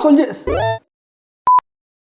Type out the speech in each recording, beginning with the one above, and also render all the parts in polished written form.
Soldiers.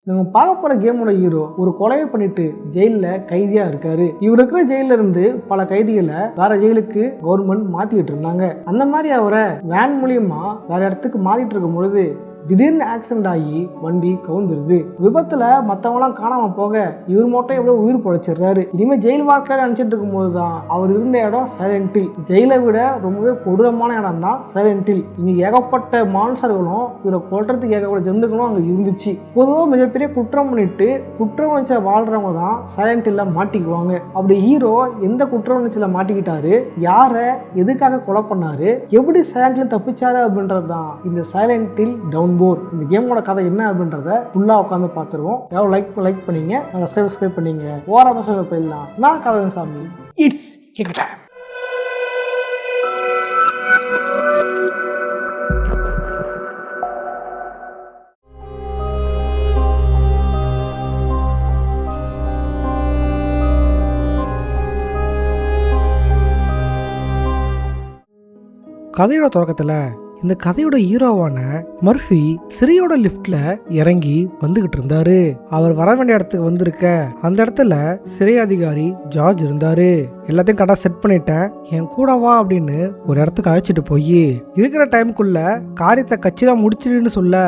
நம்ம பார்க்க போற கேமோட ஹீரோ ஒரு கொலையை பண்ணிட்டு ஜெயில கைதியா இருக்காரு. இவர் இருக்கிற ஜெயில இருந்து பல கைதிகளை வேற ஜெயிலுக்கு கவர்மெண்ட் மாத்திட்டு இருந்தாங்க. அந்த மாதிரி அவரை வேன் மூலியமா வேற இடத்துக்கு மாத்திட்டு இருக்கும் பொழுது திடீர்னு ஆக்சிடென்ட் ஆகி வண்டி கவுந்துருது. விபத்துல மத்தவங்களாம் காணாம போக இவர் மட்டும் எவ்வளவு உயிர் பொழைச்சிடுறாரு. இனிமே ஜெயில் வாழ்க்கையில நினைச்சிட்டு இருக்கும் போதுதான் அவர் இருந்த இடம் சைலண்ட் ஹில். ஜெயிலை விட ரொம்பவே கொடூரமான இடம் தான் சைலண்ட் ஹில். இங்க ஏகப்பட்ட மான்சர்களும் இவரை கொல்றதுக்கு ஏகப்பட்ட ஜந்துக்களும் அங்க இருந்துச்சு. பொதுவாக மிகப்பெரிய குற்றம் பண்ணிட்டு குற்றம் உணர்ச்சியில வாழ்றவங்க தான் சைலண்ட் ஹில்ல மாட்டிக்குவாங்க. அப்படி ஹீரோ எந்த குற்ற உணர்ச்சியில மாட்டிக்கிட்டாரு, யார எதுக்காக கொலை பண்ணாரு, எப்படி சைலண்ட் ஹில் தப்பிச்சாரு அப்படின்றது தான் இந்த சைலண்ட் ஹில் டவுன் போர். இந்த கேமோட கதை என்ன அப்படின்றத ஃபுல்லா உட்காந்து பார்த்துருவோம். யாரும் லைக் பண்ணீங்க, சப்ஸ்கிரைப் பண்ணீங்க. ஓராம சொல்ல போயிடலாம். நான் கதை சாமி. It's cake time. கதையோட தொடக்கத்துல இந்த கதையோட ஹீரோவான மர்ஃபி சிறையோட லிப்ட்ல இறங்கி வந்துகிட்டு இருந்தாரு. அவர் வர வேண்டிய இடத்துக்கு வந்திருக்க அந்த இடத்துல சிறை அதிகாரி ஜார்ஜ் இருந்தாரு. எல்லாத்தையும் கடை செட் பண்ணிட்டேன், என் கூட வா அப்படின்னு ஒரு இடத்துக்கு அழைச்சிட்டு போய் இருக்கிற டைமுக்குள்ள காரியத்தை கட்சிலாம் முடிச்சிடுன்னு சொல்ல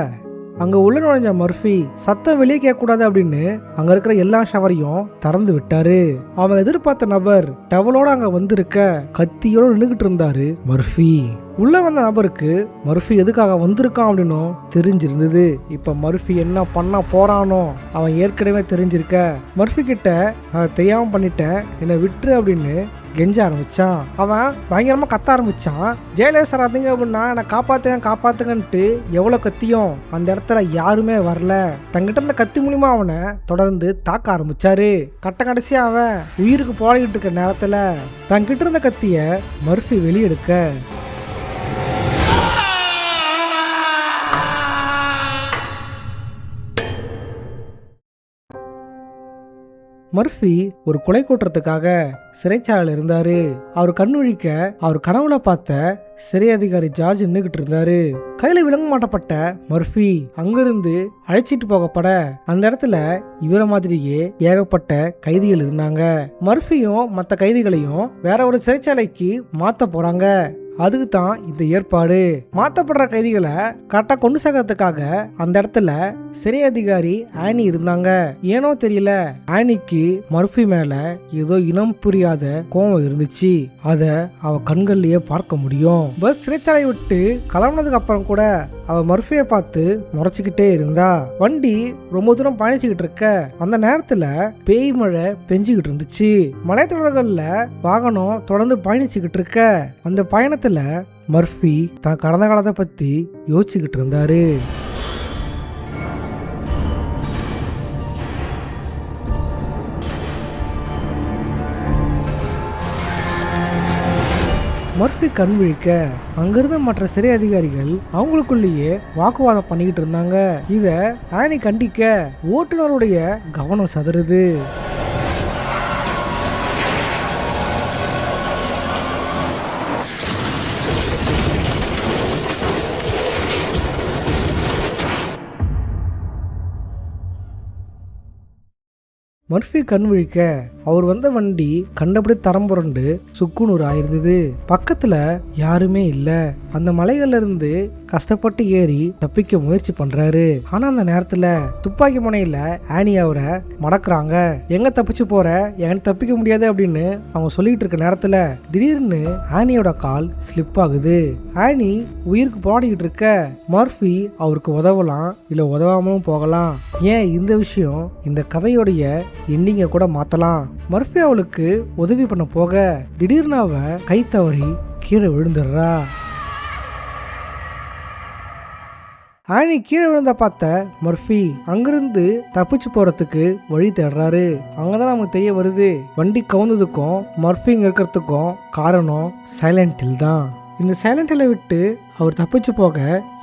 அங்க உள்ள நுழைஞ்ச மர்ஃபி சத்தம் வெளியே கேட்க கூடாது அப்படின்னு அங்க இருக்கிற எல்லா ஷவரையும் திறந்து விட்டாரு. அவன் எதிர்பார்த்த நபர் டவலோட அங்க வந்திருக்க கத்தியோட நின்றுகிட்டு இருந்தாரு மர்ஃபி. உள்ள வந்த நபருக்கு மர்ஃபி எதுக்காக வந்திருக்கான் அப்படின்னும் தெரிஞ்சிருந்தது. இப்ப மர்ஃபி என்ன பண்ண போறானோ அவன் ஏற்கனவே தெரிஞ்சிருக்க. மர்ஃபி கிட்ட நான் தெரியாம பண்ணிட்டேன், என்னை விட்டுரு அப்படின்னு கெஞ்ச ஆரம்பிச்சான். அவன் பயங்கரமா கத்த ஆரம்பிச்சான். ஜெயலலிதா சாராதீங்க அப்படின்னா என்னை காப்பாத்துங்கன்ட்டு எவ்வளவு கத்தியும் அந்த இடத்துல யாருமே வரல. தங்கிட்ட இருந்த கத்தி மூலியமா அவனை தொடர்ந்து தாக்க ஆரம்பிச்சாரு. கடைசியா அவன் உயிருக்கு போராடிட்டு இருக்க நேரத்துல தங்கிட்ட இருந்த கத்திய மர்ஃபி வெளியெடுக்க மர்ஃபி ஒரு கொலை கூட்டுறதுக்காக சிறைச்சாலையில் இருந்தாரு. அவர் கண்ணுழிக்க அவர் கனவுல பார்த்த சிறை அதிகாரி ஜார்ஜ் நின்றுகிட்டு இருந்தாரு. கையில விலங்கு மாட்டப்பட்ட மர்ஃபி அங்கிருந்து அழைச்சிட்டு போகப்பட அந்த இடத்துல இவர மாதிரியே ஏகப்பட்ட கைதிகள் இருந்தாங்க. மர்ஃபியும் மற்ற கைதிகளையும் வேற ஒரு சிறைச்சாலைக்கு மாத்த போறாங்க. அதுக்கு தான் இந்த ஏற்பாடு. மாத்தப்படுற கைதிகளை கரெக்டா கொண்டு சேர்க்கறதுக்காக அந்த இடத்துல சிறை அதிகாரி ஆனி இருந்தாங்க. ஏனோ தெரியல, ஆனிக்கு மர்ஃபி மேல ஏதோ இனம் புரியாத கோபம் இருந்துச்சு. அத அவ கண்கள்லயே பார்க்க முடியும். பஸ் சிறைச்சாலை விட்டு கிளம்புனதுக்கு அப்புறம் கூட அவ மர்ஃபியை பார்த்து முறைச்சுக்கிட்டே இருந்தா. வண்டி ரொம்ப தூரம் பயணிச்சுக்கிட்டு இருக்க அந்த நேரத்துல பேய் மழை பெஞ்சுக்கிட்டு இருந்துச்சு. மலைத்தொடர்கள்ல வாகனம் தொடர்ந்து பயணிச்சுக்கிட்டு இருக்க அந்த பயணத்துல மர்ஃபி தான் கடந்த காலத்தை பத்தி யோசிச்சுக்கிட்டு இருந்தாரு. மர்ஃபி கண் விழிக்க அங்கிருந்த மற்ற சிறை அதிகாரிகள் அவங்களுக்குள்ளேயே வாக்குவாதம் பண்ணிக்கிட்டு இருந்தாங்க. இத ஆனி கண்டிக்க ஓட்டுநருடைய கவனம் சதுருது. மர்ஃபி கண் விழிக்க அவர் வந்த வண்டி கண்டபடி தரம் புரண்டு சுக்குநூறு ஆயிருந்தது. பக்கத்துல யாருமே இல்ல. அந்த மலைகள்ல இருந்து கஷ்டப்பட்டு ஏறி தப்பிக்க முயற்சி பண்றாரு. ஆனா அந்த நேரத்துல துப்பாக்கி முனையில ஆனி அவரை மடக்குறாங்க. எங்க தப்பிச்சு போற, எங்க தப்பிக்க முடியாது அப்படின்னு அவங்க சொல்லிட்டு இருக்க நேரத்துல திடீர்னு ஆனியோட கால் ஸ்லிப் ஆகுது. ஆனி உயிருக்கு போராடிக்கிட்டு இருக்க மர்ஃபி அவருக்கு உதவலாம், இல்ல உதவாமலும் போகலாம். ஏன் இந்த விஷயம் இந்த கதையோடைய எண்டிங்க கூட மாத்தலாம். மர்ஃபி அவளுக்கு உதவி பண்ண போக திடீர்னு அவ கை தவறி கீழே விழுந்துடுறா. ஆனி கீழே விழுந்த பார்த்த மர்ஃபி அங்கிருந்து தப்பிச்சு போறதுக்கு வழி தேடுறாரு. அங்கதான் நமக்கு தெரிய வருது, வண்டி கவுந்ததுக்கும் மர்ஃபி இங்க இருக்கிறதுக்கும் காரணம் சைலண்ட் ஹில் தான். இந்த சைலண்ட் ஹில்லை விட்டு அவர் தப்பிச்சு போக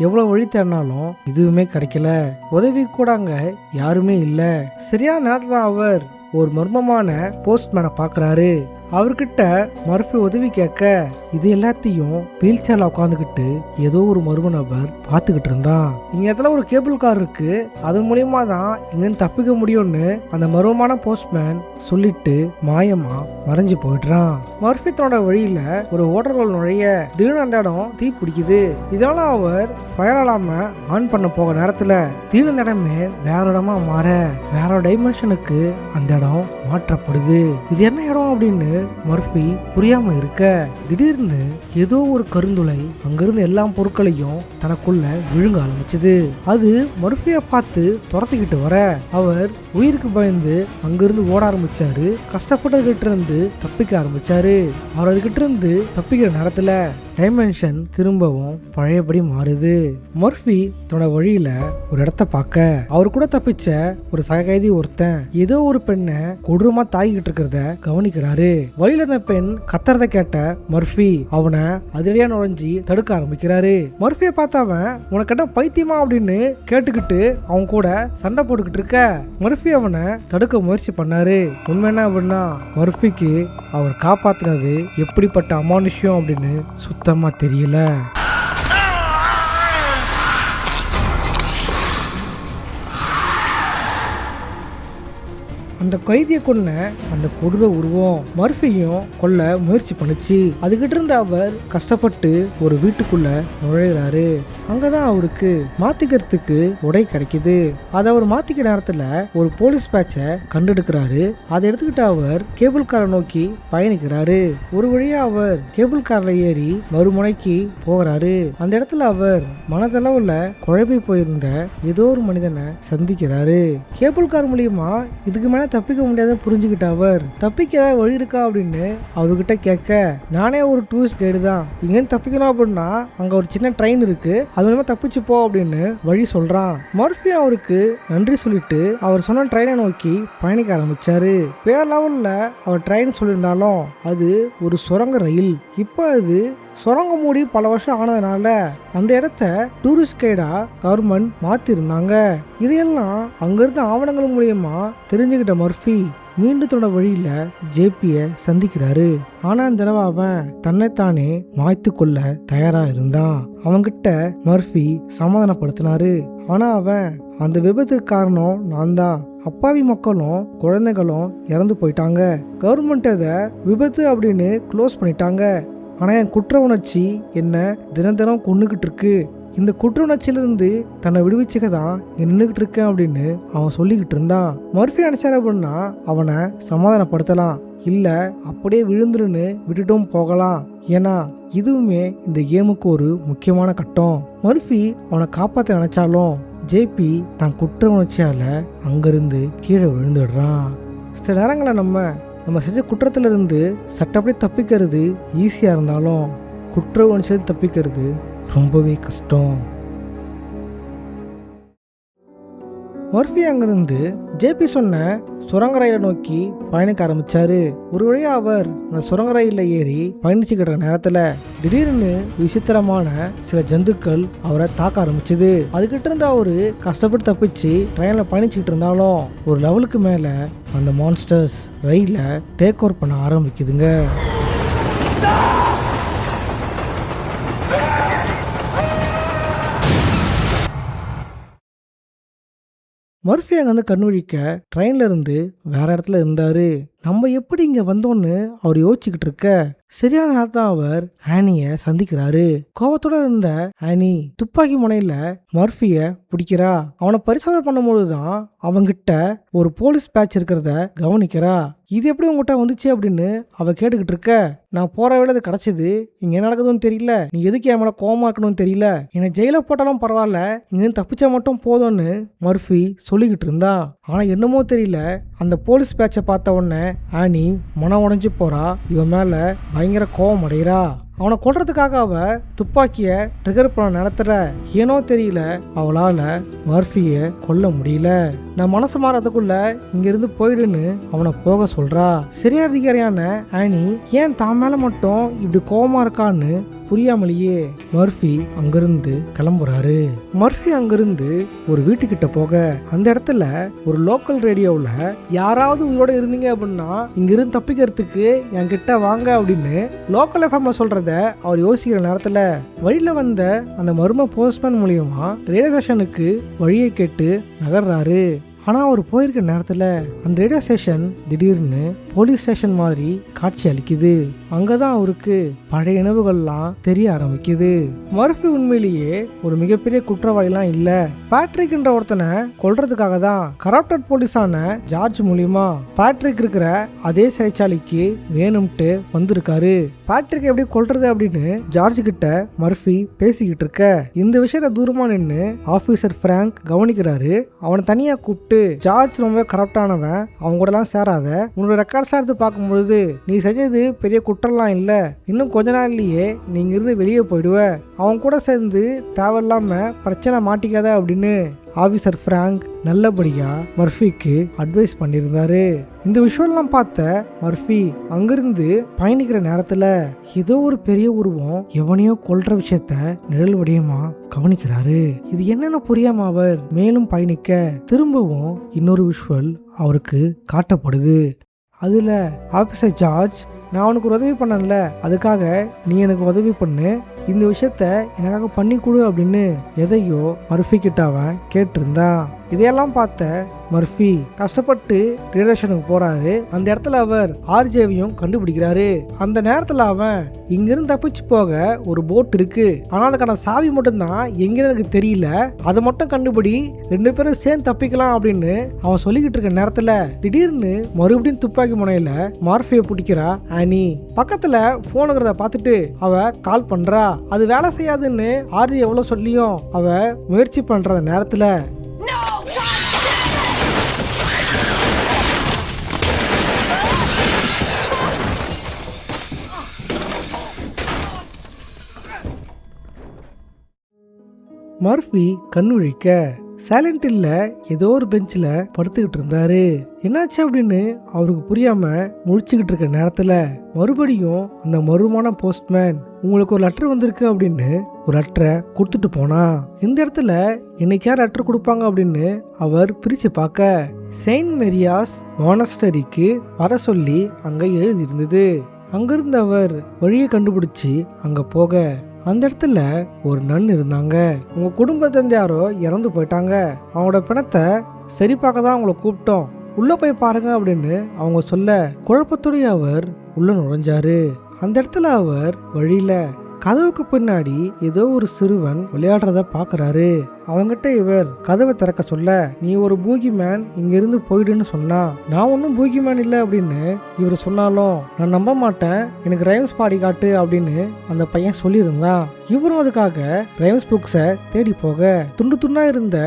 எவ்வளவு வழி தேடினாலும் எதுவுமே கிடைக்கல. உதவி கூட அங்க யாருமே இல்ல. சரியான நேரத்துல அவர் ஒரு மர்மமான போஸ்ட்மேனை பாக்குறாரு. அவர்கிட்ட மர்ஃபி உதவி கேட்க இது எல்லாத்தையும் வீல் சேர்ல உட்காந்துக்கிட்டு ஏதோ ஒரு மர்ம நபர் பார்த்துக்கிட்டு இருந்தான். இங்க இடத்துல ஒரு கேபிள் கார் இருக்கு, அது மூலியமா தான் இங்க தப்பிக்க முடியும்னு அந்த மர்மமான போஸ்ட்மேன் சொல்லிட்டு மாயமா மறைஞ்சு போயிடுறான். மர்ஃபி தன்னோட வழியில ஒரு ஓட்டர்கள் நுழைய திடீர்னு அந்த இடம் தீ பிடிக்குது. இதனால அவர் ஃபயர் அலாம ஆன் பண்ண போக நேரத்துல திடீர்னு அந்த இடமே வேற இடமா மாற வேற டைமென்ஷனுக்கு அந்த இடம் மாற்றப்படுது. இது என்ன இடம் அப்படின்னு மர்ஃபி புரியாம இருக்க திடீர்னு ஏதோ ஒரு கருந்துளை அங்கிருந்து எல்லா பொருட்களையும் தனக்குள்ள விழுங்க ஆரம்பிச்சது. அது மர்ஃபியை பார்த்து துரத்திக்கிட்டு வர அவர் உயிருக்கு பயந்து அங்கிருந்து ஓட ஆரம்பிச்சாரு. கஷ்டப்பட்டதுகிட்ட இருந்து தப்பிக்க ஆரம்பிச்சாரு. அவர் அதுகிட்ட இருந்து தப்பிக்கிற நேரத்துல டைமென்ஷன் திரும்பவும் பழையபடி மாறுது. மர்ஃபி தன்னோட வழியில ஒரு இடத்த பார்க்க அவர் கூட தப்பிச்ச ஒரு சககைதி ஒருத்தன் ஏதோ ஒரு பெண்ணை கொடூரமா தாக்கிட்டு இருக்கிறத கவனிக்கிறாரு. வழியில அந்த பெண் கத்துறத கேட்ட மர்ஃபி அவனை அதிரடியா நுழைஞ்சி தடுக்க ஆரம்பிக்கிறாரு. மர்ஃபியை பார்த்தவன் உனக்கு என்ன பைத்தியமா அப்படின்னு கேட்டுக்கிட்டு அவன் கூட சண்டை போட்டுக்கிட்டு இருக்க மர்ஃபி அவனை தடுக்க முயற்சி பண்ணாரு. உண்மை என்ன அப்படின்னா மர்ஃபிக்கு அவர் காப்பாத்தினது எப்படிப்பட்ட அமானுஷ்யம் அப்படின்னு சுத்தமா தெரியல. அந்த கைதியை கொன்ன அந்த கொடூர உருவம் மர்ஃபியும் கொல்ல முயற்சி பண்ணுச்சு. அதுகிட்ட இருந்து அவர் கஷ்டப்பட்டு ஒரு வீட்டுக்குள்ள நுழைகிறாரு. அங்கதான் அவருக்கு மாத்திக்கிறதுக்கு உடை கிடைக்குது. அதை அவர் மாத்திக்க நேரத்துல ஒரு போலீஸ் பேட்சை கண்டெடுக்கிறாரு. அதை எடுத்துக்கிட்டு அவர் கேபிள் காரை நோக்கி பயணிக்கிறாரு. ஒரு வழியா அவர் கேபிள் கார்ல ஏறி மறுமுனைக்கு போகிறாரு. அந்த இடத்துல அவர் மனதளவுல குழம்பி போயிருந்த ஏதோ ஒரு மனிதனை சந்திக்கிறாரு. கேபிள் கார் மூலியமா இதுக்கு மேல தப்பிக்க முடியாத புரிஞ்சுக்கிட்ட அவர் தப்பிக்க ஏதாவது வழி இருக்கா அப்படின்னு அவர்கிட்ட கேட்க நானே ஒரு டூரிஸ்ட் கைடு தான், இங்கேருந்து தப்பிக்கணும் அப்படின்னா அங்க ஒரு சின்ன ட்ரெயின் இருக்கு, அது மூலமா தப்பிச்சு போ அப்படின்னு வழி சொல்றான். மர்ஃபி அவருக்கு நன்றி சொல்லிட்டு அவர் சொன்ன ட்ரெயினை நோக்கி பயணிக்க ஆரம்பிச்சாரு. வேற லெவல்ல அவர் ட்ரெயின் சொல்லியிருந்தாலும் அது ஒரு சுரங்க ரயில். இப்போ அது சுரங்கம் மூடி பல வருஷம் ஆனதுனால அந்த இடத்த டூரிஸ்ட் கைடா கவர்மெண்ட் மாத்திருந்தாங்க. இதையெல்லாம் அங்கிருந்த ஆவணங்கள் மூலியமா தெரிஞ்சுக்கிட்ட மர்ஃபி மீண்டும் தன்னோட வழியில ஜேபியை சந்திக்கிறாரு. ஆனா இந்த தடவை அவன் தன்னைத்தானே மாய்த்து கொள்ள தயாரா இருந்தான். அவன்கிட்ட மர்ஃபி சமாதானப்படுத்தினாரு. ஆனா அவன் அந்த விபத்துக்கு காரணம் நான் தான், அப்பாவி மக்களும் குழந்தைகளும் இறந்து போயிட்டாங்க, கவர்மெண்ட் அதை விபத்து அப்படின்னு க்ளோஸ் பண்ணிட்டாங்க. ஆனால் என் குற்ற உணர்ச்சி என்ன தினம் தினம் கொண்டுகிட்டு இருக்கு, இந்த குற்ற உணர்ச்சியிலிருந்து தன்னை விடுவிச்சுக்க தான் இங்கே நின்றுக்கிட்டு இருக்கேன் அப்படின்னு அவன் சொல்லிக்கிட்டு இருந்தான். மர்ஃபி நினைச்சாரு அப்படின்னா அவனை சமாதானப்படுத்தலாம், இல்லை அப்படியே விழுந்துருன்னு விட்டுட்டும் போகலாம். ஏன்னா இதுவுமே இந்த கேமுக்கு ஒரு முக்கியமான கட்டம். மர்ஃபி அவனை காப்பாற்ற நினைச்சாலும் ஜேபி தான் குற்ற உணர்ச்சியால அங்கிருந்து கீழே விழுந்துடுறான். சில நேரங்களில் நம்ம செஞ்ச குற்றத்திலிருந்து சட்டப்படி தப்பிக்கிறது ஈஸியாக இருந்தாலும் குற்ற உணர்ச்சியிலிருந்து தப்பிக்கிறது ரொம்பவே கஷ்டம். மர்ஃபி அங்கிருந்து ஜேபி சொன்ன சுரங்க ரயிலை நோக்கி பயணிக்க ஆரம்பிச்சாரு. ஒரு வழியா அவர் அந்த சுரங்க ரயில ஏறி பயணிச்சுக்கிற நேரத்துல திடீர்னு விசித்திரமான சில ஜந்துக்கள் அவரை தாக்க ஆரம்பிச்சது. அதுகிட்ட இருந்து அவரு கஷ்டப்பட்டு தப்பிச்சு ட்ரெயின்ல பயணிச்சுக்கிட்டு இருந்தாலும் ஒரு லெவலுக்கு மேல அந்த மான்ஸ்டர்ஸ் ரயில டேக் ஓவர் பண்ண ஆரம்பிக்குதுங்க. மர்ஃபி அங்கே கண்விழிக்க ட்ரெயின்ல இருந்து வேற இடத்துல இருந்தாரு. நம்ம எப்படி இங்க வந்தோன்னு அவர் யோசிச்சுக்கிட்டு இருக்க சரியான நேரத்தான் அவர் ஆனியை சந்திக்கிறாரு. கோபத்தோட இருந்த ஆனி துப்பாக்கி முனையில மர்ஃபிய பிடிக்கிறா. அவனை பரிசோதனை பண்ணும்போதுதான் அவங்கிட்ட ஒரு போலீஸ் பேட்ச் இருக்கிறத கவனிக்கிறா. இது எப்படி உங்ககிட்ட வந்துச்சு அப்படின்னு அவ கேட்டுக்கிட்டு இருக்க. நான் போற வேலை அது கிடைச்சது, இங்க என்ன நடக்குதுன்னு தெரியல, நீ எதுக்கு என் மேல கோவமா இருக்கணும்னு தெரியல, என்னை ஜெயில போட்டாலும் பரவாயில்ல, இங்க தப்பிச்சா மட்டும் போதும்னு மர்ஃபி சொல்லிக்கிட்டு இருந்தான். ஆனா என்னமோ தெரியல, அந்த போலீஸ் பேட்சை பார்த்த உடனே ஆனி மனம் உடைஞ்சு போறா. இவன் மேல பயங்கர கோபம் அடைகிறா. அவனை கொல்றதுக்காக அவ துப்பாக்கிய ட்ரிகர் பண்ண நேரத்துல ஏனோ தெரியல அவளால மர்ஃபிய கொல்ல முடியல. நான் மனசு மாறதுக்குள்ள இங்கிருந்து போயிடுன்னு அவனை போக சொல்றா. சிறிய அதிகாரியான ஆனி ஏன் தான் மேல மட்டும் இப்படி கோபமா இருக்கான்னு புரியாமலேயே மர்ஃபி அங்கிருந்து கிளம்புறாரு. மர்ஃபி அங்கிருந்து ஒரு வீட்டுக்கிட்ட போக அந்த இடத்துல ஒரு லோக்கல் ரேடியோவில் யாராவது உயிரோட இருந்தீங்க அப்படின்னா இங்கிருந்து தப்பிக்கிறதுக்கு என்கிட்ட வாங்க அப்படின்னு லோக்கல் எஃப்எம்ல சொல்றத அவர் யோசிக்கிற நேரத்துல வழியில வந்த அந்த மர்ம போஸ்ட்மேன் மூலியமா ரேடியோ ஸ்டேஷனுக்கு வழியை கேட்டு நகர்றாரு. ஆனால் அவர் போயிருக்க நேரத்தில் அந்த ரேடியோ ஸ்டேஷன் திடீர்னு போலீஸ் ஸ்டேஷன் மாதிரி காட்சி அளிக்குது. அங்கே தான் அவருக்கு பழைய நினைவுகள்லாம் தெரிய ஆரம்பிக்குது. மர்ஃபி உண்மையிலேயே ஒரு மிகப்பெரிய குற்றவாளிலாம் இல்லை. பேட்ரிக்ன்ற ஒருத்தனை கொல்றதுக்காக தான் கரப்டட் போலீஸான ஜார்ஜ் மூலியமா பேட்ரிக் இருக்கிற அதே சிறைச்சாலைக்கு வேணும்ட்டு வந்திருக்காரு. பேட்ரிக் எப்படி கொல்றது அப்படின்னு ஜார்ஜ் கிட்ட மர்ஃபி பேசிக்கிட்டு இருக்க இந்த விஷயத்த தூரமா நின்று ஆபீசர் பிராங்க் கவனிக்கிறாரு. அவனை தனியா கூப்பிட்டு ஜார்ஜ் ரொம்ப கரப்டானவன், அவங்க கூட எல்லாம் சேராத, உன்னோட ரெக்கார்ட்ஸ்லாம் எடுத்து பார்க்கும்பொழுது நீ செஞ்சது பெரிய குற்றம்லாம் இல்லை, இன்னும் கொஞ்ச நாள்லயே நீங்க இருந்து வெளியே போயிடுவ, அவங்க கூட சேர்ந்து தேவையில்லாம பிரச்சனை மாட்டிக்காத அப்படின்னு ஆபீசர் பிராங்க் நல்லபடியா மர்ஃபிக்கு அட்வைஸ் பண்ணியிருந்தாரு. இந்த விஷயம்லாம் பார்த்த மர்ஃபி அங்கிருந்து பயணிக்கிற நேரத்துல ஏதோ ஒரு பெரிய உருவம் எவனையோ கொல்ற விஷயத்த நிழல் வடிவமா கவனிக்கிறாரு. இது என்னன்னு புரியாம அவர் மேலும் பயணிக்க திரும்பவும் இன்னொரு விஷுவல் அவருக்கு காட்டப்படுது. அதுல ஆபீசர் ஜார்ஜ், நான் உனக்கு ஒரு உதவி பண்ணல, அதுக்காக நீ எனக்கு உதவி பண்ணு, இந்த விஷயத்த எனக்காக பண்ணி கொடு அப்படின்னு எதையோ மர்ஃபி கிட்ட அவன் கேட்டிருந்தான். இதையெல்லாம் பார்த்த மர்ஃபி கஷ்டப்பட்டு ரேடியேஷனுக்கு போறாரு. அந்த இடத்துல அவர் ஆர்ஜேவையும் கண்டுபிடிக்கிறாரு. அந்த நேரத்துல அவன் இங்கிருந்து தப்பிச்சு போக ஒரு போட் இருக்கு, ஆனால் அதுக்கான சாவி மட்டும்தான் எங்கன்னு எனக்கு தெரியல, அதை மட்டும் கண்டுபிடி, ரெண்டு பேரும் சேர்ந்து தப்பிக்கலாம் அப்படின்னு அவன் சொல்லிக்கிட்டு இருக்க நேரத்துல திடீர்னு மறுபடியும் துப்பாக்கி முனையில மார்ஃபியை பிடிக்கிறா ஆனி. பக்கத்துல போன் இருக்கிறத பார்த்துட்டு அவ கால் பண்றா. அது வேலை செய்யாதுன்னு ஆர்ஜி எவ்வளவு சொல்லியும் அவ முயற்சி பண்ற நேரத்துல மர்ஃபி கண்ணுழிக்க சைலண்ட் இல்ல ஏதோ ஒரு பெஞ்சில் படுத்துக்கிட்டு இருந்தாரு. என்னாச்சு அப்படின்னு அவருக்கு புரியாம முழிச்சுக்கிட்டு இருக்க நேரத்துல மறுபடியும் அந்த மர்மமான போஸ்ட்மேன் உங்களுக்கு ஒரு லெட்டர் வந்திருக்கு அப்படின்னு ஒரு லெட்டரை கொடுத்துட்டு போனா. இந்த இடத்துல இன்னைக்கு யார் லெட்டர் கொடுப்பாங்க அப்படின்னு அவர் பிரிச்சு பார்க்க செயின்ட் மேரியாஸ் மானஸ்டரிக்கு வர சொல்லி அங்க எழுதி இருந்தது. அங்கிருந்து அவர் வழியை கண்டுபிடிச்சு அங்க போக அந்த இடத்துல ஒரு நன் இருந்தாங்க. உங்க குடும்பத்திலிருந்து யாரோ இறந்து போயிட்டாங்க, அவங்களோட பிணத்தை சரி பார்க்க தான் அவங்கள கூப்பிட்டோம், உள்ள போய் பாருங்க அப்படின்னு அவங்க சொல்ல குழப்பத்துடைய அவர் உள்ள நுழைஞ்சாரு. அந்த இடத்துல அவர் வழியில கதவுக்கு பின்னாடி ஏதோ ஒரு சிறுவன் விளையாடுறத பாக்குறாரு. அவங்கிட்ட இவர் கதவை திறக்க சொல்ல நீ ஒரு பூகி மேன், இங்கிருந்து போயிடுன்னு சொன்னா. நான் ஒன்றும் பூகி மேன் இல்லை அப்படின்னு இவர் சொன்னாலும் நான் நம்ப மாட்டேன், எனக்கு ரைம்ஸ் பாடி காட்டு அப்படின்னு அந்த பையன் சொல்லியிருந்தான். இவரும் அதுக்காக ரைம்ஸ் புக்ஸை தேடி போக துண்டு துண்டா இருந்த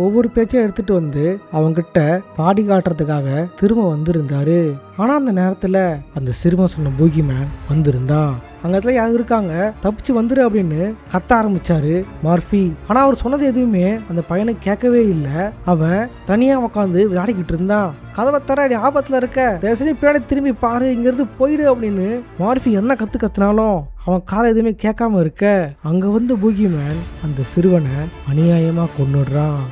ஒவ்வொரு பேச்சையும் எடுத்துட்டு வந்து அவங்கிட்ட பாடி காட்டுறதுக்காக திரும்ப வந்திருந்தாரு. ஆனா அந்த நேரத்துல அந்த சிறுவன் சொன்ன பூகி மேன் வந்திருந்தான். அங்க இடத்துல யாரும் இருக்காங்க, தப்பிச்சு வந்துரு அப்படின்னு கத்த ஆரம்பிச்சாரு மார்ஃபி. ஆனா அவர் சொன்னது எதுவுமே அந்த பையனை கேட்கவே இல்லை. அவன் தனியா உட்காந்து விளையாடிக்கிட்டு இருந்தான். கதவை தர நீ ஆபத்துல இருக்க, தயவுசெய்து பின்னாடி திரும்பி பாரு, இங்கிருந்து போயிடு அப்படின்னு மார்ஃபி என்ன கத்துனாலும் அவன் காலை எதுவுமே கேட்காம இருக்க அங்க வந்து பூகி மேன் அந்த சிறுவனை அநியாயமா கொன்னுடுறான்.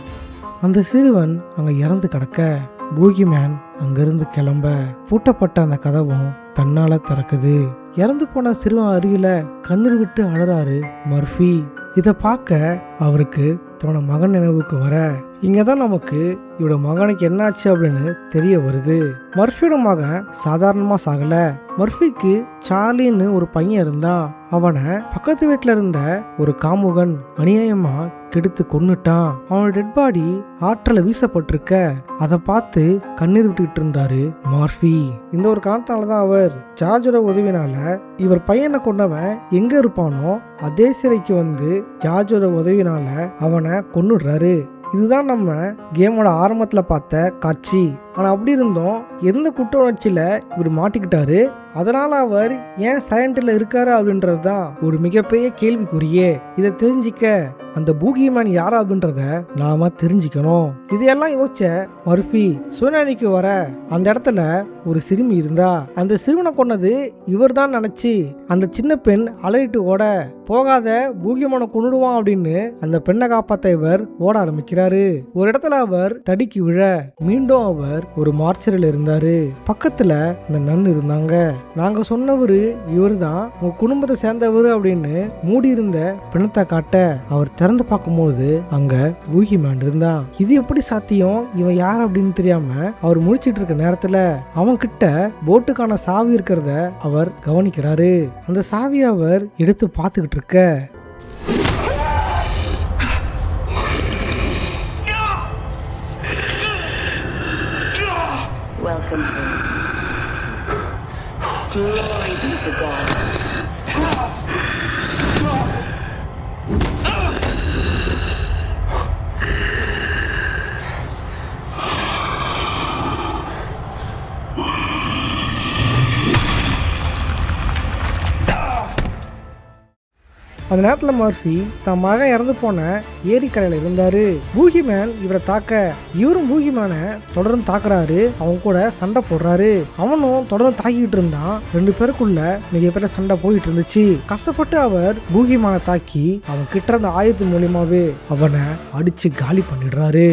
அந்த சிறுவன் அங்க இறந்து கிடக்க பூகி மேன் அங்கிருந்து கிளம்ப பூட்டப்பட்ட அந்த கதவும் தன்னால திறக்குது. இறந்து போன சிறுவன் அருகில கண்ணீர் விட்டு அழறாரு மர்ஃபி. இதை பார்க்க அவருக்கு தன்னோட மகன் நினைவுக்கு வர இங்கதான் நமக்கு இவரோட மகனுக்கு என்னாச்சு அப்படின்னு தெரிய வருது. மர்ஃபியோட மகன் சாதாரணமா சாகல. மர்ஃபிக்கு சார்லின்னு ஒரு பையன் இருந்தான். அவனை பக்கத்து வீட்டுல இருந்த ஒரு காமுகன் அநியாயமா கெடுத்து கொன்னுட்டான். அவனோட டெட் பாடி ஆற்றல வீசப்பட்டிருக்க அதை பார்த்து கண்ணீர் விட்டுக்கிட்டு இருந்தாரு மார்ஃபி. இந்த ஒரு காரணத்தாலதான் அவர் ஜார்ஜோட உதவினால இவர் பையனை கொண்டவன் எங்க இருப்பானோ அதே சிறைக்கு வந்து ஜார்ஜோட உதவினால அவனை கொன்னுடுறாரு. இதுதான் நம்ம கேமோட ஆரம்பத்துல பார்த்த காட்சி. ஆனா அப்படி இருந்தும் எந்த குற்ற உணர்ச்சியில இவர் மாட்டிக்கிட்டாரு, அதனால அவர் ஏன் சைலண்ட்ல இருக்காரு அப்படின்றது தான் ஒரு மிகப்பெரிய கேள்விக்குறியே. இதை தெரிஞ்சிக்க அந்த பூகிமேன் யாரா அப்படின்றத நாம தெரிஞ்சுக்கணும். இதையெல்லாம் யோசிச்ச மர்ஃபி சுனானிக்கு வர அந்த இடத்துல ஒரு சிறுமி இருந்தா. அந்த சிறுவனை கொன்னது இவர் தான் நினைச்சு அந்த சின்ன பெண் அலறிட்டு ஓட, போகாத பூகியமான கொன்னுடுவான் அப்படின்னு அந்த பெண்ணை காப்பாத்த இவர் ஓட ஆரம்பிக்கிறாரு. ஒரு இடத்துல அவர் தடிக்கு விழ மீண்டும் அவர் ஒரு மார்ச்சரில் இருந்தாரு. பக்கத்துல அந்த நன் இருந்தாங்க. நாங்க சொன்னவரு இவர் தான் உங்க குடும்பத்தை சேர்ந்தவர் அப்படின்னு மூடி இருந்த பிணத்தை காட்ட அவர் திறந்து பார்க்கும்போது அங்க பூகிமேன் இருந்தான். இது எப்படி சாத்தியம், இவன் யார் அப்படின்னு தெரியாம அவர் முழிச்சிட்டு இருக்க நேரத்துல அவன் கிட்ட போட்டுக்கான சாவி இருக்கிறத அவர் கவனிக்கிறாரு. அந்த சாவியை அவர் எடுத்து பார்த்துக்கிட்டு இருக்க Welcome home. Glory be to God. அந்த நேரத்தில் மர்ஃபி தன் மகன் இறந்து போன ஏரிக்கரையில் இருந்தாரு. பூகிமேன் இவரை தாக்க இவரும் பூகிமேனை தொடர்ந்து தாக்குறாரு. அவன் கூட சண்டை போடுறாரு. அவனும் தொடர்ந்து தாக்கிட்டு இருந்தான். 2 பேருக்குள்ள மிகப்பெரிய சண்டை போயிட்டு இருந்துச்சு. கஷ்டப்பட்டு அவர் பூகிமேனை தாக்கி அவன் கிட்ட இருந்த ஆயுதத்தின் மூலியமாவே அவனை அடிச்சு காலி பண்ணிடுறாரு.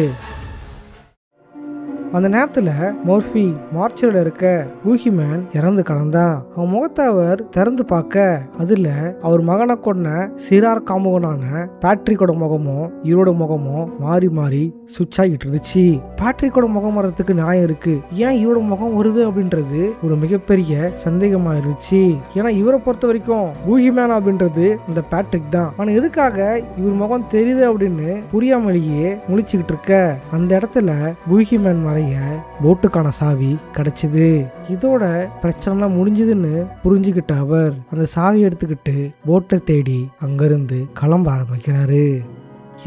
அந்த நேரத்துல மர்ஃபி மார்ச்சரில் இருக்க பூகிமேன் இறந்து கிடந்தான். அவன் முகத்தை அவர் திறந்து பார்க்க அதுல அவர் மகனை கொன்ன சிறார் காமுகனான பேட்ரிக்கோட முகமும் இவரோட முகமும் மாறி மாறி சுவிட்ச் ஆகிட்டு இருந்துச்சு. பேட்ரிக்கோட முகம் வர்றதுக்கு நியாயம் இருக்கு, ஏன் இவரோட முகம் வருது அப்படின்றது ஒரு மிகப்பெரிய சந்தேகமா இருந்துச்சு. ஏன்னா இவரை பொறுத்த வரைக்கும் பூகிமேன் அப்படின்றது அந்த பேட்ரிக் தான். ஆனா எதுக்காக இவர் முகம் தெரியுது அப்படின்னு புரியாமலேயே முழிச்சுக்கிட்டு இருக்க அந்த இடத்துல பூகிமேன் போட்டுக்கான சாவி கிடைச்சது. இதோட பிரச்சனை முடிஞ்சதுன்னு புரிஞ்சுக்கிட்ட அவர் அந்த சாவி எடுத்துக்கிட்டு போட்டை தேடி அங்கிருந்து கிளம்ப ஆரம்பிக்கிறாரு.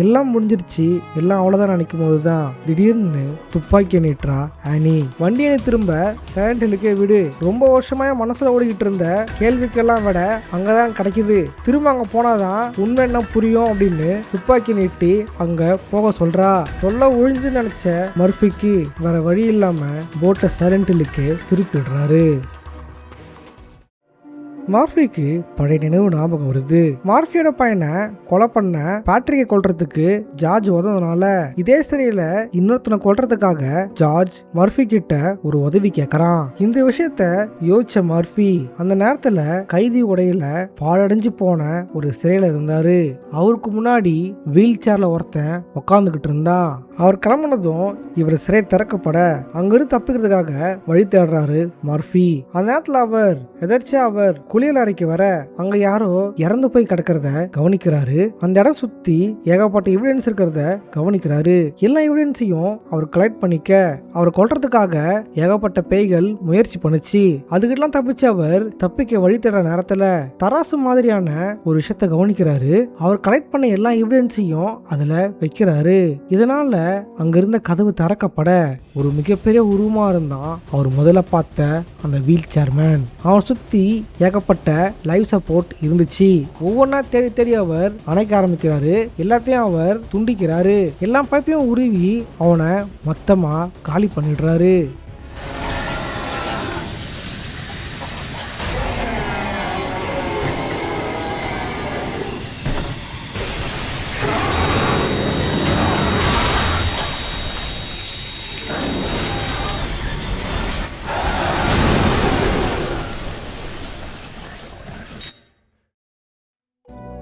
எல்லாம் முடிஞ்சிருச்சு, எல்லாம் அவ்வளோதான் நினைக்கும் போதுதான் திடீர்னு துப்பாக்கி நீட்டுறா ஆனி. வண்டியை திரும்ப சைலண்ட் ஹில்லுக்கே விடு, ரொம்ப வருஷமா மனசுல ஓடிக்கிட்டு இருந்த கேள்விக்கெல்லாம் விட அங்கதான் கிடைக்குது, திரும்ப அங்க போனாதான் உண்மை என்ன புரியும் அப்படின்னு துப்பாக்கி நீட்டி அங்க போக சொல்றா. தொல்லை ஒழிஞ்சு நினைச்ச மர்ஃபிக்கு வேற வழி இல்லாம போட்டை சைலண்ட் ஹில்லுக்கு திருப்பி விடுறாரு. மார்ஃபிக்கு பழைய நினைவு ஞாபகம் வருது. மார்ஃபியோட பையனை கொலை பண்ண பேட்ரிக்கை கொல்றதுக்கு ஜார்ஜ் உதவுனால இதே சிறையில இன்னொருத்தனை கொல்றதுக்காக ஜார்ஜ் மர்ஃபி கிட்ட ஒரு உதவி கேட்கறான். இந்த விஷயத்த யோசிச்ச மர்ஃபி அந்த நேரத்துல கைதி உடையில பாழடைஞ்சு போன ஒரு சிறையில இருந்தாரு. அவருக்கு முன்னாடி வீல் சேர்ல ஒருத்தன் உக்காந்துகிட்டு இருந்தான். அவர் கிளம்பினதும் இவர் சிறை திறக்கப்பட அங்கிருந்து தப்பிக்கிறதுக்காக வழி தேடுறாரு மர்ஃபி. அந்த நேரத்துல அவர் எதர்ச்சியா அவர் குளியல் அறைக்கு வர அங்க யாரோ இறந்து போய் கிடக்கிறத கவனிக்கிறாரு. அந்த இடம் சுத்தி ஏகப்பட்ட எவிடன்ஸ் இருக்கிறத கவனிக்கிறாரு. எல்லா எவிடன்ஸையும் அவர் கலெக்ட் பண்ணிக்க அவர் கொல்றதுக்காக ஏகப்பட்ட பேய்கள் முயற்சி பண்ணுச்சு. அதுக்கிட்டலாம் தப்பிச்சு அவர் தப்பிக்க வழி தேடுற நேரத்துல தராசு மாதிரியான ஒரு விஷயத்த கவனிக்கிறாரு. அவர் கலெக்ட் பண்ண எல்லா எவிடன்ஸையும் அதுல வைக்கிறாரு. இதனால அங்கிருந்த கதவு திறக்கப்பட ஒரு மிகப்பெரிய உருவமா இருந்தான் அவர் முதல்ல பார்த்த அந்த வீல் சேர்மேன். அவன் சுத்தி ஏகப்பட்ட லைவ் சப்போர்ட் இருந்துச்சு. ஒவ்வொன்றா தேடி தேடி அவர் அணைக்க ஆரம்பிக்கிறாரு. எல்லாத்தையும் அவர் துண்டிக்கிறாரு. எல்லா பைப்பையும் உருவி அவனை மொத்தமா காலி பண்ணிடுறாரு.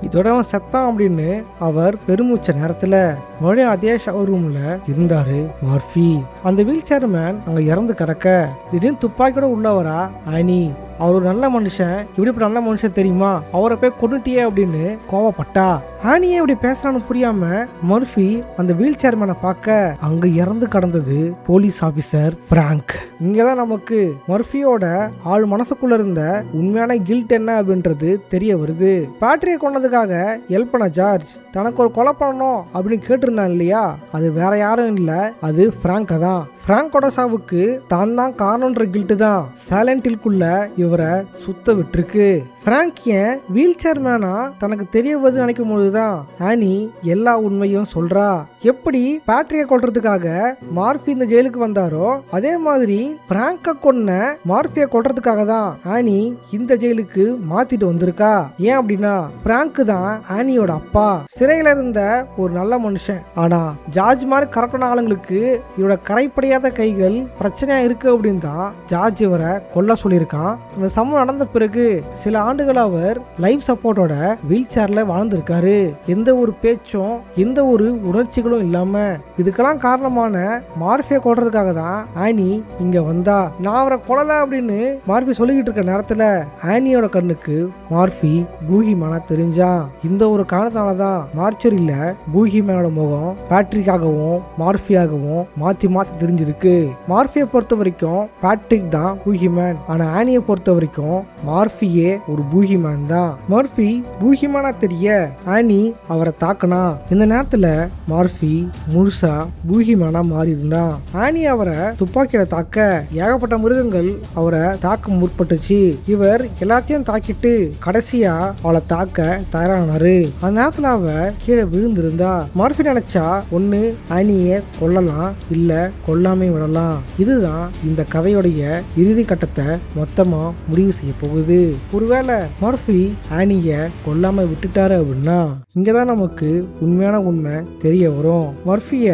இதோட அவன் செத்தான் அப்படின்னு அவர் பெருமூச்ச நேரத்துல மறுபடியும் அதே ஷவர் ரூம்ல இருந்தாரு மார்ஃபி. அந்த வீல் சேர்மேன் அங்க இறந்து கிடக்க திடீர்னு துப்பாக்கியோட உள்ள வரா ஆனி. அவர் ஒரு நல்ல மனுஷன், இப்படிப்பட்ட நல்ல மனுஷன் தெரியுமா, அவரை போய் கொண்டுட்டியே அப்படின்னு கோவப்பட்டா. ஆனியே இப்படி பேசுறான்னு புரியாம மர்ஃபி அந்த வீல் சேர்மேனை பார்க்க அங்க இறந்து கடந்தது போலீஸ் ஆபீசர் பிராங்க். இங்கதான் நமக்கு மர்ஃபியோட ஆள் மனசுக்குள்ள இருந்த உண்மையான கில்ட் என்ன அப்படின்றது தெரிய வருது. பேட்டரியை கொண்டதுக்காக ஹெல்ப் பண்ண ஜார்ஜ் தனக்கு ஒரு கொலை பண்ணணும் அப்படின்னு கேட்டிருந்தான் இல்லையா, அது வேற யாரும் இல்ல, அது பிராங்க தான். பிராங்கோட சாவுக்கு தான் தான் காரணம்ன்ற கில்ட்டு தான் சைலண்ட் ஹில்குள்ள இவரை சுத்த விட்டுருக்கு. பிராங்க் ஏன் வீல் சேர்மேனா தனக்கு தெரிய வருது நினைக்கும் போதுதான் ஆனி எல்லா உண்மையும் சொல்றா. எப்படி பேட்டரியை கொல்றதுக்காக மார்ஃபி இந்த ஜெயிலுக்கு வந்தாரோ அதே மாதிரி பிராங்க கொன்ன மார்ஃபியை கொல்றதுக்காக தான் ஆனி இந்த ஜெயிலுக்கு மாத்திட்டு வந்திருக்கா. ஏன் அப்படின்னா பிராங்க் தான் ஆனியோட அப்பா. சிறையில இருந்த ஒரு நல்ல மனுஷன், ஆனா ஜார்ஜ் மாதிரி கரெக்டான ஆளுங்களுக்கு இவரோட கரைப்படையாத கைகள் பிரச்சனையா இருக்கு அப்படின்னு தான் ஜார்ஜ் இவரை கொல்ல சொல்லியிருக்கான். இந்த சம்பவம் நடந்த பிறகு சில ஆண்டுகள் அவர் லைஃப் சப்போர்ட்டோட வீல் சேர்ல வாழ்ந்திருக்காரு. எந்த ஒரு பேச்சும் எந்த ஒரு உணர்ச்சிகளும் இல்லாம. இதுக்கெல்லாம் காரணமான மார்ஃபியை கொல்றதுக்காக தான் ஆனி இங்க வந்தா. நான் அவரை கொல்லல அப்படின்னு மார்ஃபி சொல்லிக்கிட்டு இருக்க நேரத்துல ஆனியோட கண்ணுக்கு மார்ஃபி பூஹிமேனா தெரிஞ்சான். இந்த ஒரு காரணத்தாலதான் மார்ச்சரியில பூஹிமேனோட முகம் பேட்ரிக்காகவும் மார்ஃபியாகவும் மாத்தி மாத்தி தெரிஞ்சிருக்கு. மார்ஃபியை பொறுத்த வரைக்கும் பேட்ரிக் தான் பூஹிமேன், ஆனா ஆனியை பொறுத்த வரைக்கும் மார்ஃபியே ஒரு பூஹிமேன் தான். மர்ஃபி பூஹிமேனா தெரிய ஆனி அவரை தாக்கனா. இந்த நேரத்துல மார்ஃபி முழுசா பூஹிமேனா மாறி இருந்தான். ஆனி அவரை துப்பாக்கியில தாக்க ஏகப்பட்ட மிருகங்கள் அவரை தாக்க முற்பட்டுச்சு. இவர் எல்லாத்தையும் தாக்கிட்டு கடைசியா அவளை தாக்க தயாரானாரு. அந்த நேரத்துல அவ கீழே விழுந்திருந்தா. மர்ஃபி நினைச்சா ஒண்ணு ஆனிய கொல்லலாம், இல்ல கொல்லாமே விடலாம். இதுதான் இந்த கதையுடைய இறுதி கட்டத்தை மொத்தமா முடிவு செய்ய போகுது. ஒருவேளை மர்ஃபி ஆனிய கொல்லாம விட்டுட்டாரு அப்படின்னா இங்கதான் நமக்கு உண்மையான உண்மை தெரிய வரும். மர்ஃபிய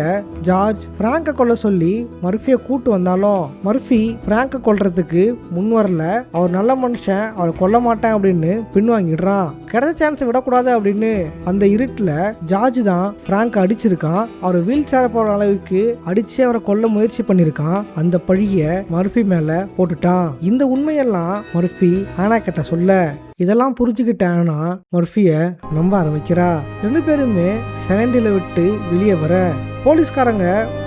ஜார்ஜ் பிராங்க கொல்ல சொல்லி மர்ஃபிய கூட்டு வந்தாலும் மர்ஃபி பிராங்க கொல்றதுக்கு முன் வரல. அவர் நல்ல மனுஷன், அவரை கொல்ல மாட்டேன் அப்படின்னு பின்வாங்கிடுறான். கிடைச்ச சான்ஸ் விடக்கூடாது அப்படின்னு அந்த இருட்டுல ஜார்ஜ் தான் பிராங்க அடிச்சிருக்கான். அவர் வீல் சேர போற அளவுக்கு அடிச்சு அவரை கொல்ல முயற்சி பண்ணிருக்கான். அந்த பழிய மர்ஃபி மேல போட்டுட்டான். இந்த உண்மையெல்லாம் மர்ஃபி ஆனா கிட்ட சொல்ல இதெல்லாம் புரிஞ்சுக்கிட்டானா மர்ஃபிய நம்ப ஆரம்பிக்கிறா. ரெண்டு பேருமே செகண்டில விட்டு வெளியே வர போலீஸ்காரங்க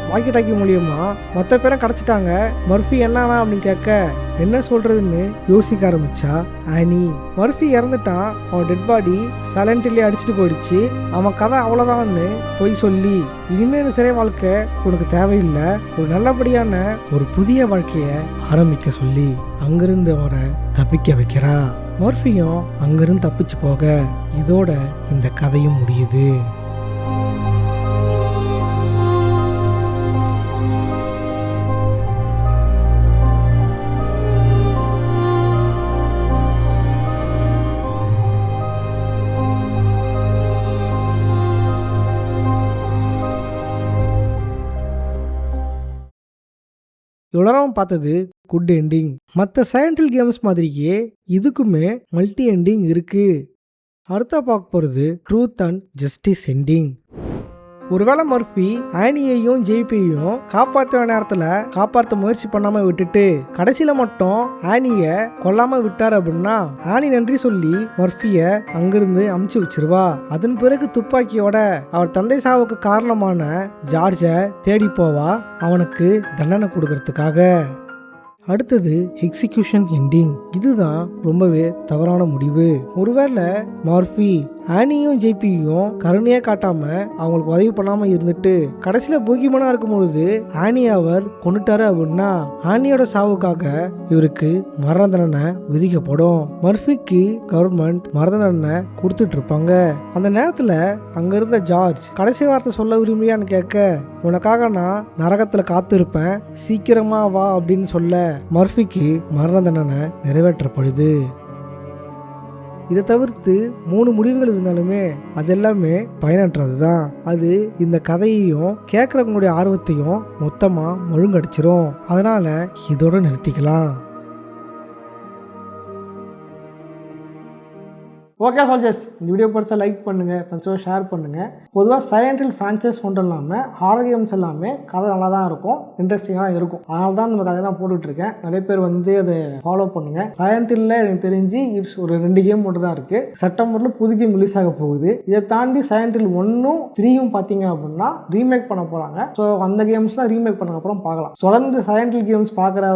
வாக்கி டாக்கி மூலியமா மொத்த பேரும் கிடைச்சிட்டாங்க. மர்ஃபி என்னன்னா அப்படின்னு கேட்க என்ன சொல்றதுன்னு யோசிக்க ஆரம்பிச்சா ஆனி. மர்ஃபி இறந்துட்டான், அவன் டெட் பாடி சைலண்ட்லயே அடிச்சுட்டு போயிடுச்சு, அவன் கதை அவ்வளவுதான்னு போய் சொல்லி இனிமேல் சிறை வாழ்க்கை உனக்கு தேவையில்லை, ஒரு நல்லபடியான ஒரு புதிய வாழ்க்கைய ஆரம்பிக்க சொல்லி அங்கிருந்து அவரை தப்பிக்க வைக்கிறா. மர்ஃபியும் அங்கிருந்து தப்பிச்சு போக இதோட இந்த கதையும் முடியுது. இவ்வளோ பார்த்தது குட் எண்டிங். மற்ற சைலண்ட் ஹில் கேம்ஸ் மாதிரியே இதுக்குமே மல்டி எண்டிங் இருக்கு. அடுத்த பார்க்க போகிறது ட்ரூத் அண்ட் ஜஸ்டிஸ் எண்டிங். ஒருவேளை மர்ஃபி ஆனியையும் ஜேபியையும் காப்பாற்ற நேரத்துல காப்பாற்ற முயற்சி பண்ணாம விட்டுட்டு கடைசியில மட்டும் ஆனிய கொல்லாம விட்டார் அப்படின்னா ஆனி நன்றி சொல்லி மர்ஃபிய அங்கிருந்து அமுச்சு வச்சிருவா. அதன் பிறகு துப்பாக்கியோட அவர் தந்தை சாவுக்கு காரணமான ஜார்ஜ தேடி போவா அவனுக்கு தண்டனை கொடுக்கறதுக்காக. அடுத்தது எக்ஸிகியூஷன் எண்டிங். இதுதான் ரொம்பவே தவறான முடிவு. ஒருவேளை மார்ஃபி ஆனியும் ஜேபியும் கருணையா காட்டாம அவங்களுக்கு உதவி பண்ணாம இருந்துட்டு கடைசியில பூகிமனா இருக்கும் பொழுது ஆனி அவர் கொண்டுட்டாரு அப்படின்னா ஆனியோட சாவுக்காக இவருக்கு மரண தண்டனை விதிக்கப்படும். மர்ஃபிக்கு கவர்மெண்ட் மரண தண்டனை கொடுத்துட்டு இருப்பாங்க. அந்த நேரத்துல அங்க இருந்த ஜார்ஜ் கடைசி வார்த்தை சொல்ல விரும்பியான்னு கேட்க உனக்காக நான் நரகத்துல காத்து இருப்பேன், சீக்கிரமா வா அப்படின்னு சொல்ல மர்ஃபிக்கு மரண தண்டனை நிறைவேற்றப்படுது. இதை தவிர்த்து 3 முடிவுகள் இருந்தாலுமே அது எல்லாமே பயனற்றது தான். அது இந்த கதையையும் கேட்குறவங்களுடைய ஆர்வத்தையும் மொத்தமாக முழுங்கடிச்சிரும். அதனால இதோட நிறுத்திக்கலாம். ஓகே சோல்ஜர்ஸ், இந்த வீடியோ பிடிச்சா லைக் பண்ணுங்கள், ஃப்ரெண்ட்ஸோட ஷேர் பண்ணுங்கள். பொதுவாக சைலண்ட் ஹில் ஃப்ரான்ச்சைஸ் மட்டும் இல்லாமல் ஹாரர் கேம்ஸ் எல்லாமே கதை நல்லா தான் இருக்கும், இன்ட்ரெஸ்டிங்காக தான் இருக்கும். அதனால தான் இந்த கதையெல்லாம் போட்டுட்ருக்கேன். நிறைய பேர் வந்து அதை ஃபாலோ பண்ணுங்கள். சைலண்ட் ஹில்ல எனக்கு தெரிஞ்சு ஒரு 2 கேம் மட்டும் தான் இருக்குது. செப்டம்பரில் புது கேம் ரிலீஸ் ஆக போகுது. இதை தாண்டி சைலண்ட் ஹில் 1ம் 3யும் பார்த்தீங்க அப்படின்னா ரீமேக் பண்ண போகிறாங்க. ஸோ அந்த கேம்ஸ்லாம் ரீமேக் பண்ணதுக்கப்புறம் பார்க்கலாம். தொடர்ந்து சைலண்ட் ஹில் கேம்ஸ் பார்க்குற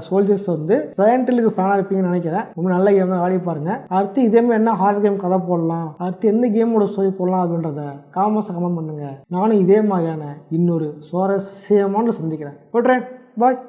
சோல்ஜர்ஸ் வந்து சைலண்ட் ஹில்லுக்கு ஃபேனாக இருப்பீங்கன்னு நினைக்கிறேன். ரொம்ப நல்ல கேம் தான், ஆடி பாருங்க. அடுத்து இதேமாதிரி என்ன ஹாரர் கேம் கதை போடலாம், அடுத்து எந்த கேமோட ஸ்டோரி போடலாம் அப்படின்றத கமெண்ட் பண்ணுங்க. நானும் இதே மாதிரியான இன்னொரு சுவாரஸ்யமான சந்திக்கிறேன். போட்டுறேன், பாய்.